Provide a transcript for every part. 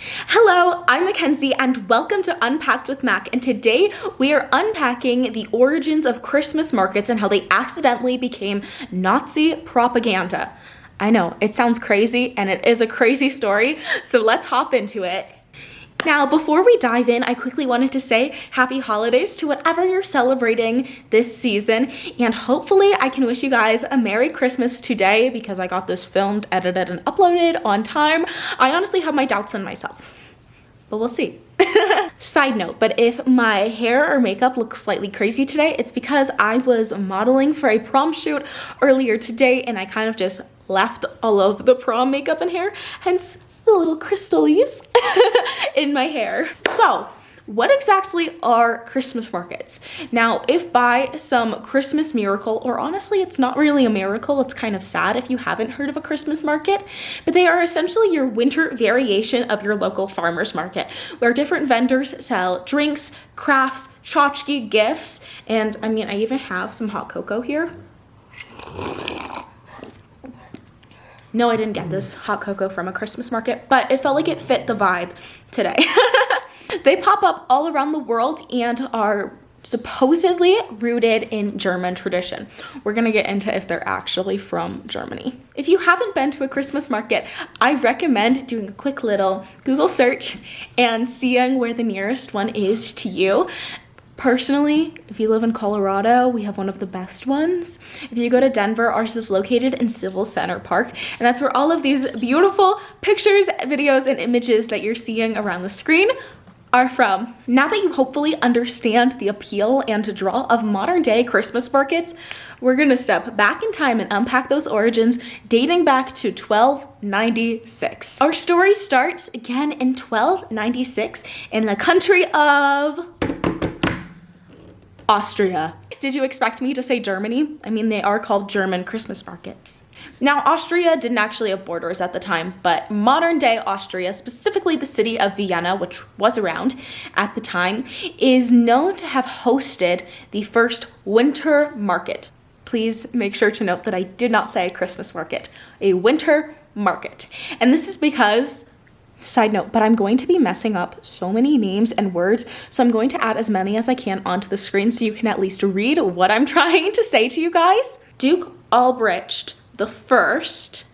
Hello, I'm Mackenzie and welcome to Unpacked with Mac, and today we are unpacking the origins of Christmas markets and how they accidentally became Nazi propaganda. I know, it sounds crazy and it is a crazy story, so let's hop into it. Now, before we dive in, I quickly wanted to say happy holidays to whatever you're celebrating this season, and hopefully I can wish you guys a Merry Christmas today because I got this filmed, edited, and uploaded on time. I honestly have my doubts in myself, but we'll see. Side note, but if my hair or makeup looks slightly crazy today, it's because I was modeling for a prom shoot earlier today and I kind of just left all of the prom makeup and hair, hence the little crystals in my hair. So, what exactly are Christmas markets? Now, if by some Christmas miracle, or honestly, it's not really a miracle, it's kind of sad if you haven't heard of a Christmas market, but they are essentially your winter variation of your local farmer's market, where different vendors sell drinks, crafts, tchotchke, gifts, and I even have some hot cocoa here. No, I didn't get this hot cocoa from a Christmas market, but it felt like it fit the vibe today. They pop up all around the world and are supposedly rooted in German tradition. We're gonna get into if they're actually from Germany. If you haven't been to a Christmas market, I recommend doing a quick little Google search and seeing where the nearest one is to you. Personally, if you live in Colorado, we have one of the best ones. If you go to Denver, ours is located in Civil Center Park, and that's where all of these beautiful pictures, videos, and images that you're seeing around the screen are from. Now that you hopefully understand the appeal and draw of modern day Christmas markets, we're gonna step back in time and unpack those origins dating back to 1296. Our story starts again in 1296 in the country of Austria. Did you expect me to say Germany? They are called German Christmas markets. Now, Austria didn't actually have borders at the time, but modern day Austria, specifically the city of Vienna, which was around at the time, is known to have hosted the first winter market. Please make sure to note that I did not say a Christmas market, a winter market. And this is because, side note, but I'm going to be messing up so many names and words, so I'm going to add as many as I can onto the screen so you can at least read what I'm trying to say to you guys. Duke Albrecht the First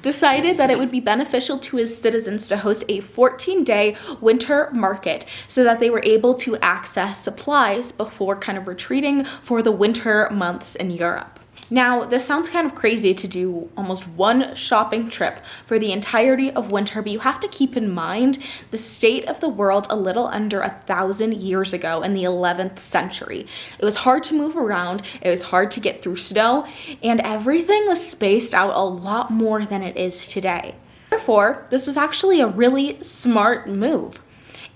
decided that it would be beneficial to his citizens to host a 14-day winter market so that they were able to access supplies before kind of retreating for the winter months in Europe. Now, this sounds kind of crazy to do almost one shopping trip for the entirety of winter, but you have to keep in mind the state of the world a little under 1,000 years ago in the 11th century. It was hard to move around, it was hard to get through snow, and everything was spaced out a lot more than it is today. Therefore, this was actually a really smart move.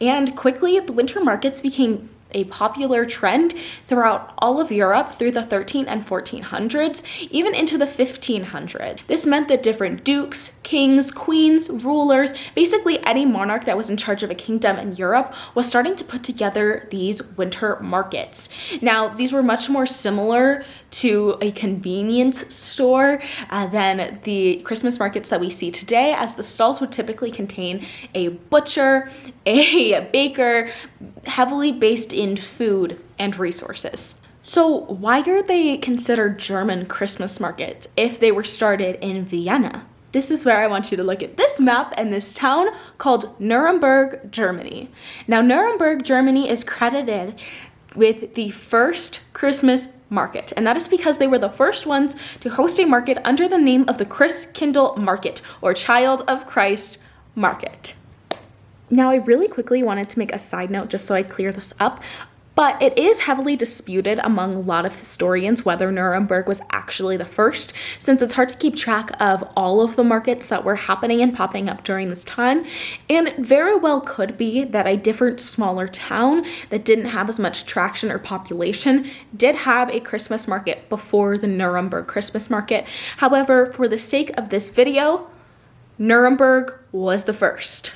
And quickly, the winter markets became a popular trend throughout all of Europe through the 13 and 1400s, even into the 1500s. This meant that different dukes, kings, queens, rulers, basically any monarch that was in charge of a kingdom in Europe was starting to put together these winter markets. Now, these were much more similar to a convenience store than the Christmas markets that we see today, as the stalls would typically contain a butcher, a baker, heavily based in food and resources. So why are they considered German Christmas markets if they were started in Vienna? This is where I want you to look at this map and this town called Nuremberg, Germany. Now, Nuremberg, Germany is credited with the first Christmas market, and that is because they were the first ones to host a market under the name of the Christkindl market, or Child of Christ market. Now, I really quickly wanted to make a side note just so I clear this up, but it is heavily disputed among a lot of historians whether Nuremberg was actually the first, since it's hard to keep track of all of the markets that were happening and popping up during this time, and it very well could be that a different smaller town that didn't have as much traction or population did have a Christmas market before the Nuremberg Christmas market. However, for the sake of this video, Nuremberg was the first.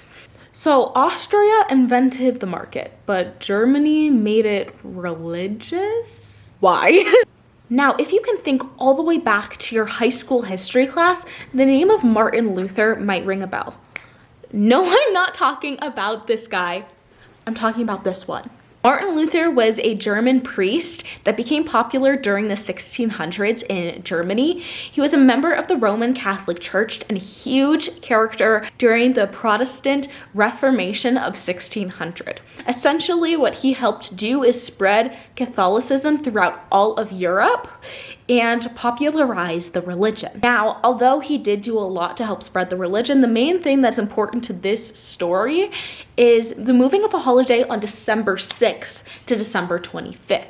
So Austria invented the market, but Germany made it religious? Why? Now, if you can think all the way back to your high school history class, the name of Martin Luther might ring a bell. No, I'm not talking about this guy. I'm talking about this one. Martin Luther was a German priest that became popular during the 1600s in Germany. He was a member of the Roman Catholic Church and a huge character during the Protestant Reformation of 1600. Essentially, what he helped do is spread Catholicism throughout all of Europe and popularize the religion. Now, although he did do a lot to help spread the religion, the main thing that's important to this story is the moving of a holiday on December 6th to December 25th.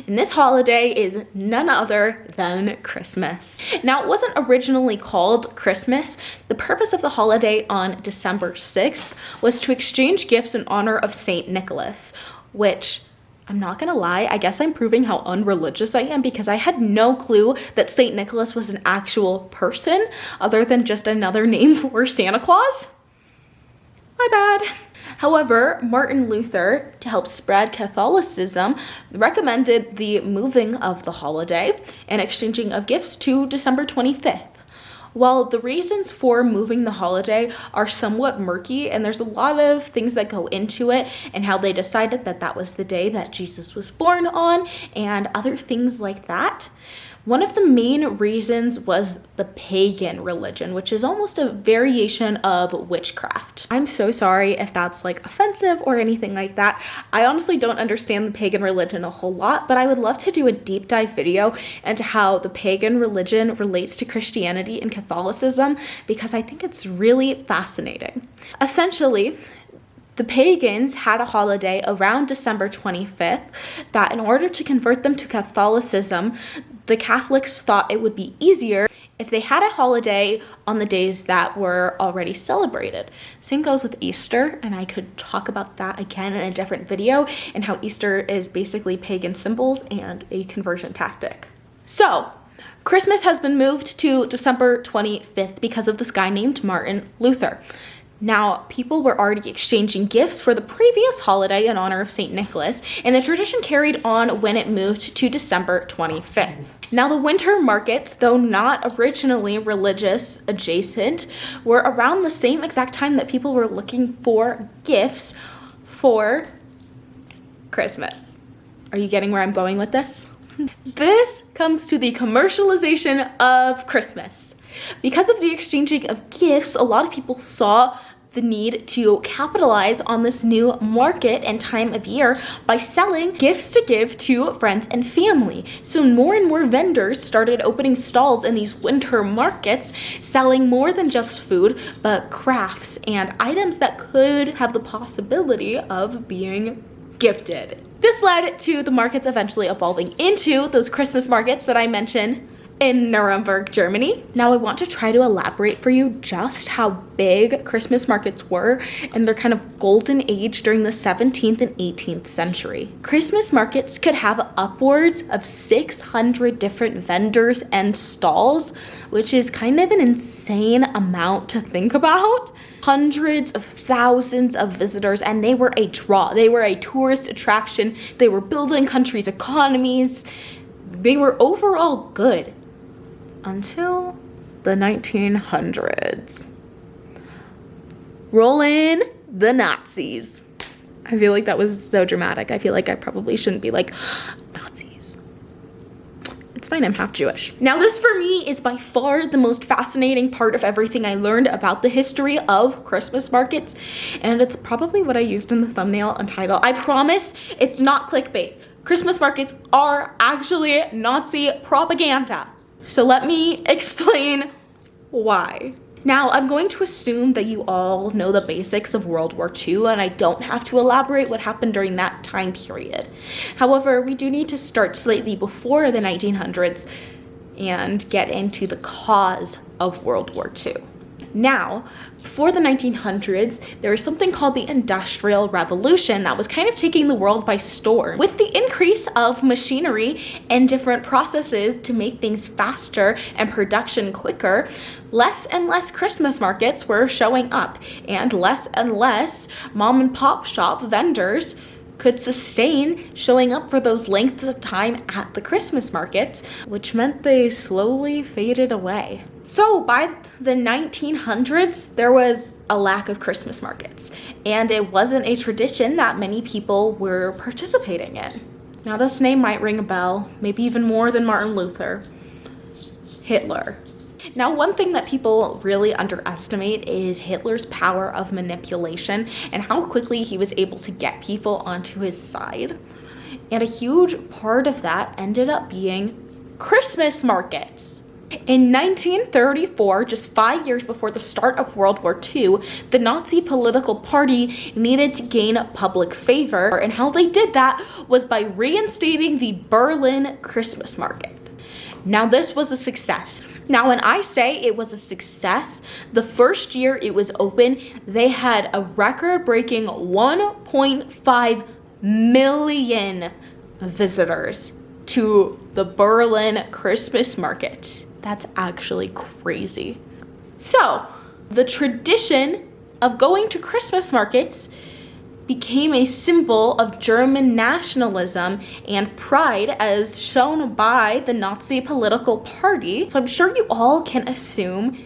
And this holiday is none other than Christmas. Now, it wasn't originally called Christmas. The purpose of the holiday on December 6th was to exchange gifts in honor of Saint Nicholas, which, I'm not gonna lie, I guess I'm proving how unreligious I am because I had no clue that Saint Nicholas was an actual person other than just another name for Santa Claus. My bad. However, Martin Luther, to help spread Catholicism, recommended the moving of the holiday and exchanging of gifts to December 25th. While the reasons for moving the holiday are somewhat murky, and there's a lot of things that go into it and how they decided that that was the day that Jesus was born on and other things like that, one of the main reasons was the pagan religion, which is almost a variation of witchcraft. I'm so sorry if that's like offensive or anything like that. I honestly don't understand the pagan religion a whole lot, but I would love to do a deep dive video into how the pagan religion relates to Christianity and Catholicism because I think it's really fascinating. Essentially, the pagans had a holiday around December 25th that in order to convert them to Catholicism, the Catholics thought it would be easier if they had a holiday on the days that were already celebrated. Same goes with Easter, and I could talk about that again in a different video and how Easter is basically pagan symbols and a conversion tactic. So, Christmas has been moved to December 25th because of this guy named Martin Luther. Now, people were already exchanging gifts for the previous holiday in honor of St. Nicholas, and the tradition carried on when it moved to December 25th. Now, the winter markets, though not originally religious adjacent, were around the same exact time that people were looking for gifts for Christmas. Are you getting where I'm going with this? This comes to the commercialization of Christmas. Because of the exchanging of gifts, a lot of people saw the need to capitalize on this new market and time of year by selling gifts to give to friends and family. So more and more vendors started opening stalls in these winter markets, selling more than just food, but crafts and items that could have the possibility of being gifted. This led to the markets eventually evolving into those Christmas markets that I mentioned in Nuremberg, Germany. Now I want to try to elaborate for you just how big Christmas markets were in their kind of golden age during the 17th and 18th century. Christmas markets could have upwards of 600 different vendors and stalls, which is kind of an insane amount to think about. Hundreds of thousands of visitors, and they were a draw. They were a tourist attraction. They were building countries' economies. They were overall good until the 1900s. Roll in the Nazis. I feel like that was so dramatic. I feel like I probably shouldn't be like, Nazis. It's fine, I'm half Jewish. Now this for me is by far the most fascinating part of everything I learned about the history of Christmas markets, and it's probably what I used in the thumbnail and title. I promise it's not clickbait. Christmas markets are actually Nazi propaganda. So let me explain why. Now, I'm going to assume that you all know the basics of World War II, and I don't have to elaborate what happened during that time period. However, we do need to start slightly before the 1900s and get into the cause of World War II. Now, before the 1900s, there was something called the Industrial Revolution that was kind of taking the world by storm. With the increase of machinery and different processes to make things faster and production quicker, less and less Christmas markets were showing up, and less mom and pop shop vendors could sustain showing up for those lengths of time at the Christmas markets, which meant they slowly faded away. So by the 1900s, there was a lack of Christmas markets, and it wasn't a tradition that many people were participating in. Now this name might ring a bell, maybe even more than Martin Luther. Hitler. Now, one thing that people really underestimate is Hitler's power of manipulation and how quickly he was able to get people onto his side. And a huge part of that ended up being Christmas markets. In 1934, just 5 years before the start of World War II, the Nazi political party needed to gain public favor, and how they did that was by reinstating the Berlin Christmas market. Now, this was a success. Now, when I say it was a success, the first year it was open, they had a record-breaking 1.5 million visitors to the Berlin Christmas market. That's actually crazy. So, the tradition of going to Christmas markets became a symbol of German nationalism and pride as shown by the Nazi political party. So I'm sure you all can assume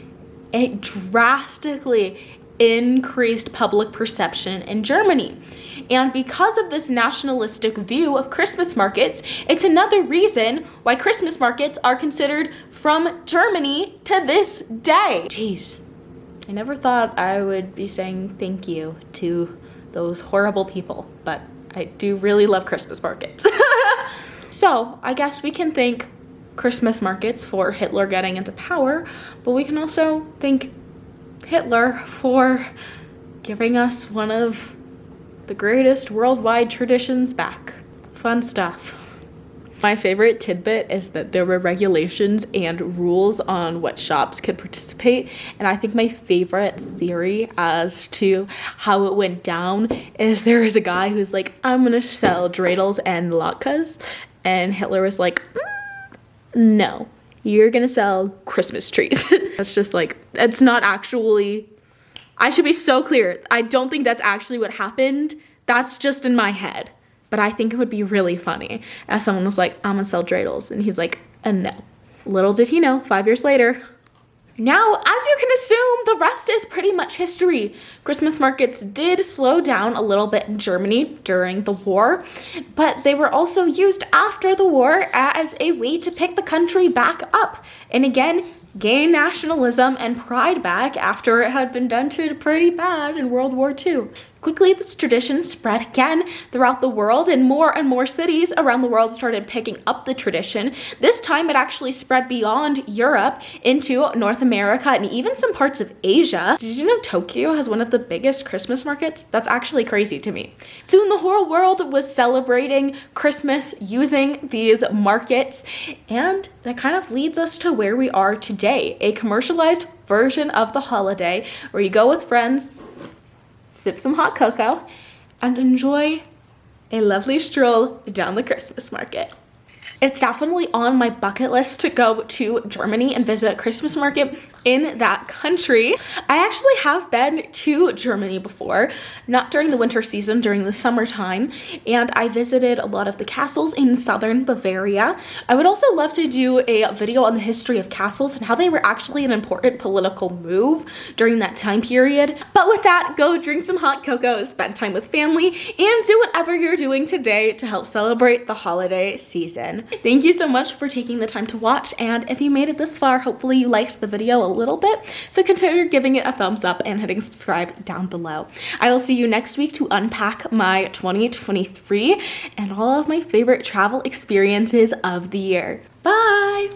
it drastically increased public perception in Germany. And because of this nationalistic view of Christmas markets, it's another reason why Christmas markets are considered from Germany to this day. Jeez, I never thought I would be saying thank you to those horrible people, but I do really love Christmas markets. So I guess we can thank Christmas markets for Hitler getting into power, but we can also thank Hitler for giving us one of the greatest worldwide traditions back. Fun stuff. My favorite tidbit is that there were regulations and rules on what shops could participate, and I think my favorite theory as to how it went down is there was a guy who's like, I'm gonna sell dreidels and latkes, and Hitler was like, no, you're gonna sell Christmas trees. That's just like, it's not actually, I should be so clear, I don't think that's actually what happened. That's just in my head. But I think it would be really funny if someone was like, I'm gonna sell dreidels. And he's like, no. Little did he know, 5 years later. Now, as you can assume, the rest is pretty much history. Christmas markets did slow down a little bit in Germany during the war, but they were also used after the war as a way to pick the country back up. And again, gain nationalism and pride back after it had been done to pretty bad in World War II. Quickly, this tradition spread again throughout the world, and more cities around the world started picking up the tradition. This time, it actually spread beyond Europe into North America and even some parts of Asia. Did you know Tokyo has one of the biggest Christmas markets? That's actually crazy to me. Soon, the whole world was celebrating Christmas using these markets, and that kind of leads us to where we are today, a commercialized version of the holiday where you go with friends, sip some hot cocoa, and enjoy a lovely stroll down the Christmas market. It's definitely on my bucket list to go to Germany and visit a Christmas market in that country. I actually have been to Germany before, not during the winter season, during the summertime, and I visited a lot of the castles in southern Bavaria. I would also love to do a video on the history of castles and how they were actually an important political move during that time period. But with that, go drink some hot cocoa, spend time with family, and do whatever you're doing today to help celebrate the holiday season. Thank you so much for taking the time to watch, and if you made it this far, hopefully you liked the video a little bit, so consider giving it a thumbs up and hitting subscribe down below. I will see you next week to unpack my 2023 and all of my favorite travel experiences of the year. Bye!